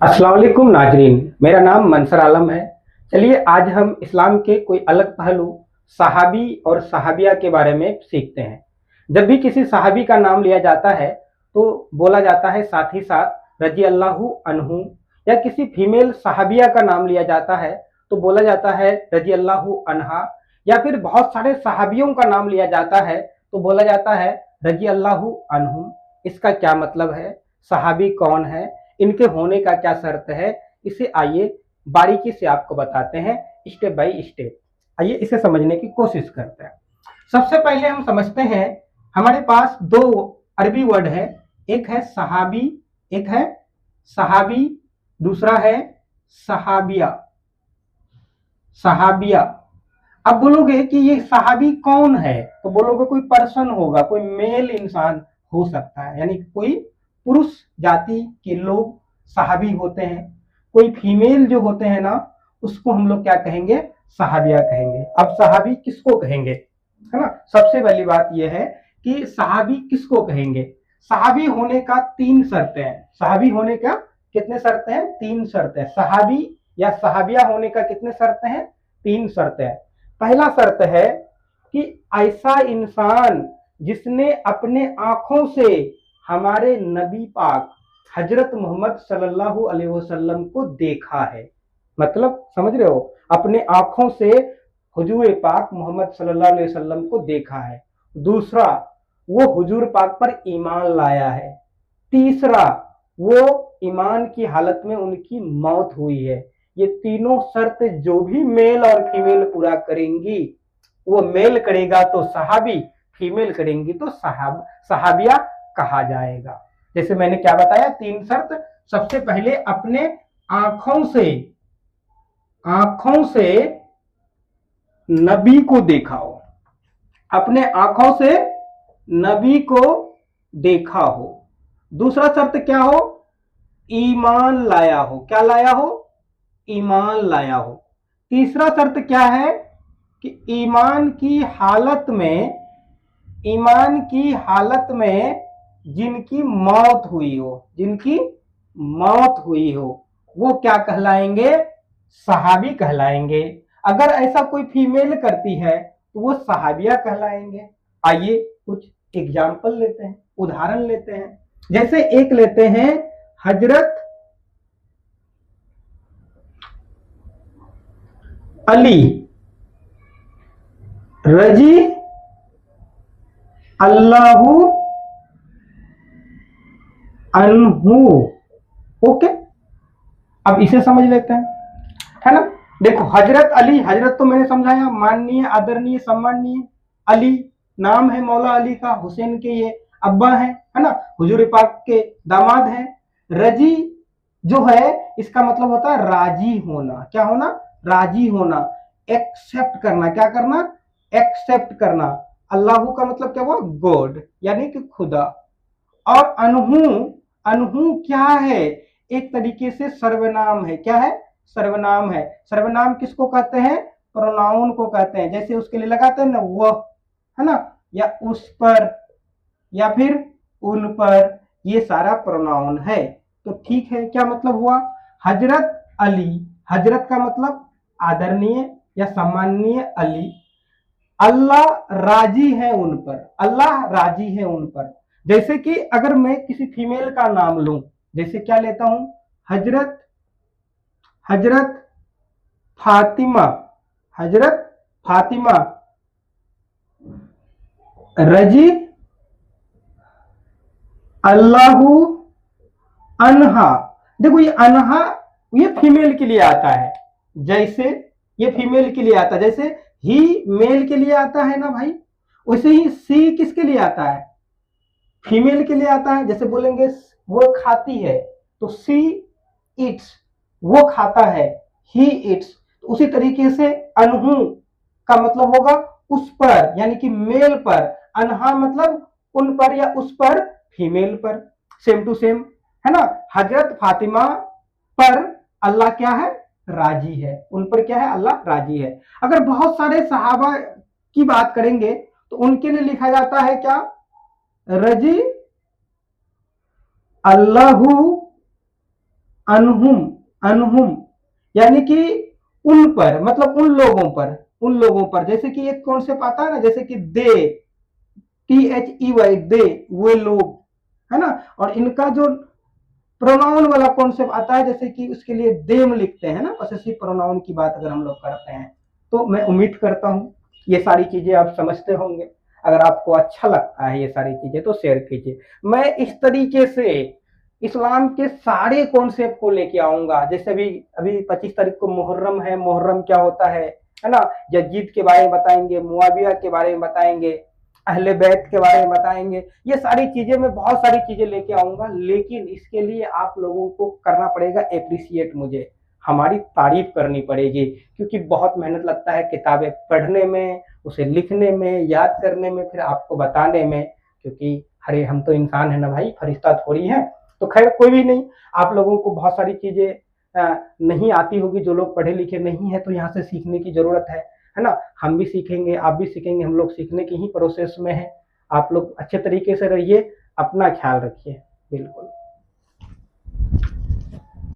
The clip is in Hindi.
अस्सलाम वालेकुम नाजरीन, मेरा नाम मंसर आलम है। चलिए आज हम इस्लाम के कोई अलग पहलू सहाबी और सहाबिया के बारे में सीखते हैं। जब भी किसी सहाबी का नाम लिया जाता है तो बोला जाता है साथ ही साथ रजी अल्लाहु अन्हु, या किसी फीमेल सहाबिया का नाम लिया जाता है तो बोला जाता है रजी अल्लाहु अन्हा, या फिर बहुत सारे सहाबियों का नाम लिया जाता है तो बोला जाता है रजी अल्लाहु अन्हुम। इसका क्या मतलब है, सहाबी कौन है, इनके होने का क्या शर्त है, इसे आइए बारीकी से आपको बताते हैं, स्टेप बाय स्टेप। आइए इसे समझने की कोशिश करते हैं। सबसे पहले हम समझते हैं, हमारे पास दो अरबी वर्ड है, एक है सहाबी, एक है सहाबी, दूसरा है सहाबिया। सहाबिया। अब बोलोगे कि ये सहाबी कौन है, तो बोलोगे कोई पर्सन होगा, कोई मेल इंसान हो सकता है, यानी कोई पुरुष जाति के लोग सहाबी होते हैं। कोई फीमेल जो होते हैं ना, उसको हम लोग क्या कहेंगे, सहाबिया कहेंगे। अब सहाबी किसको कहेंगे, है ना। सबसे पहली बात यह है कि सहाबी किसको कहेंगे। सहाबी होने का तीन शर्तें हैं। सहाबी होने का कितने शर्तें हैं, तीन शर्तें हैं। सहाबी या सहाबिया होने का कितने शर्तें हैं, तीन शर्तें हैं। पहला शर्त है कि ऐसा इंसान जिसने अपने आंखों से हमारे नबी पाक हजरत मोहम्मद सल्लल्लाहु अलैहि वसल्लम को देखा है। मतलब समझ रहे हो, अपने आंखों से हुजूर पाक मोहम्मद सल्लल्लाहु अलैहि वसल्लम को देखा है। दूसरा, वो हुजूर पाक पर ईमान लाया है। तीसरा, वो ईमान की हालत में उनकी मौत हुई है। ये तीनों शर्त जो भी मेल और फीमेल पूरा करेंगी, वो मेल करेगा तो सहाबी, फीमेल करेंगी तो सहाबिया कहा जाएगा। जैसे मैंने क्या बताया, तीन शर्त। सबसे पहले अपने आंखों से नबी को देखा हो, अपने आंखों से नबी को देखा हो। दूसरा शर्त क्या हो, ईमान लाया हो। क्या लाया हो, ईमान लाया हो। तीसरा शर्त क्या है कि ईमान की हालत में जिनकी मौत हुई हो, जिनकी मौत हुई हो, वो क्या कहलाएंगे, सहाबी कहलाएंगे। अगर ऐसा कोई फीमेल करती है तो वो सहाबिया कहलाएंगे। आइए कुछ एग्जाम्पल लेते हैं, उदाहरण लेते हैं। जैसे एक लेते हैं, हजरत अली रजी अल्लाहु अन्हु। ओके, अब इसे समझ लेते हैं, है ना। देखो हजरत अली, हजरत तो मैंने समझाया, माननीय, आदरणीय, सम्माननीय। अली नाम है मौला अली का, हुसैन के ये अब्बा है ना, हुजूर पाक के दामाद हैं। रजी जो है, इसका मतलब होता है राजी होना। क्या होना, राजी होना, एक्सेप्ट करना। क्या करना, एक्सेप्ट करना। अल्लाह का मतलब क्या हुआ, गॉड, यानी कि खुदा। और अनहु, अनहु क्या है, एक तरीके से सर्वनाम है। क्या है, सर्वनाम है। सर्वनाम किसको कहते हैं, प्रोनाउन को कहते हैं। जैसे उसके लिए लगाते हैं ना वह, है ना, या उस पर, या फिर उन पर, ये सारा प्रोनाउन है। तो ठीक है, क्या मतलब हुआ, हजरत अली, हजरत का मतलब आदरणीय या सम्माननीय अली, अल्लाह राजी है उन पर, अल्लाह राजी है उन पर। जैसे कि अगर मैं किसी फीमेल का नाम लूं, जैसे क्या लेता हूं, हजरत हजरत फातिमा, हजरत फातिमा रजी अल्लाहु अनहा। देखो ये अनहा, ये फीमेल के लिए आता है। जैसे ये फीमेल के लिए आता है, जैसे ही मेल के लिए आता है ना भाई, वैसे ही सी किसके लिए आता है, फीमेल के लिए आता है। जैसे बोलेंगे वो खाती है तो सी इट्स, वो खाता है, ही इट्स। तो उसी तरीके से अनहु का मतलब होगा उस पर, यानी कि मेल पर। अनहा मतलब उन पर या उस पर, फीमेल पर। सेम टू सेम, है ना। हजरत फातिमा पर अल्लाह क्या है, राजी है। उन पर क्या है, अल्लाह राजी है। अगर बहुत सारे सहाबा की बात करेंगे तो उनके लिए लिखा जाता है क्या, रजी अल्लाहु अनहुम, अनहुम यानी कि उन पर, मतलब उन लोगों पर, उन लोगों पर। जैसे कि एक कॉन्सेप्ट आता है ना, जैसे कि दे, THEY, दे, वे लोग, है ना। और इनका जो प्रोनाउन वाला कॉन्सेप्ट आता है, जैसे कि उसके लिए देम लिखते हैं ना, पॉसेसिव प्रोनाउन की बात अगर हम लोग करते हैं, तो मैं उम्मीद करता हूँ ये सारी चीजें आप समझते होंगे। अगर आपको अच्छा लगता है ये सारी चीजें तो शेयर कीजिए। मैं इस तरीके से इस्लाम के सारे कॉन्सेप्ट को लेके आऊंगा। जैसे अभी अभी 25 तारीख को मुहर्रम है, मुहर्रम क्या होता है ना, यजीद के बारे में बताएंगे, मुआविया के बारे में बताएंगे, अहले बैत के बारे में बताएंगे। ये सारी चीजें, मैं बहुत सारी चीजें लेके आऊंगा, लेकिन इसके लिए आप लोगों को करना पड़ेगा अप्रिशिएट, मुझे हमारी तारीफ करनी पड़ेगी, क्योंकि बहुत मेहनत लगता है किताबें पढ़ने में, उसे लिखने में, याद करने में, फिर आपको बताने में। क्योंकि अरे हम तो इंसान है ना भाई, फरिश्ता थोड़ी है। तो खैर कोई भी नहीं, आप लोगों को बहुत सारी चीजें नहीं आती होगी, जो लोग पढ़े लिखे नहीं है, तो यहाँ से सीखने की जरूरत है ना। हम भी सीखेंगे, आप भी सीखेंगे, हम लोग सीखने की ही प्रोसेस में है। आप लोग अच्छे तरीके से रहिए, अपना ख्याल रखिए। बिल्कुल।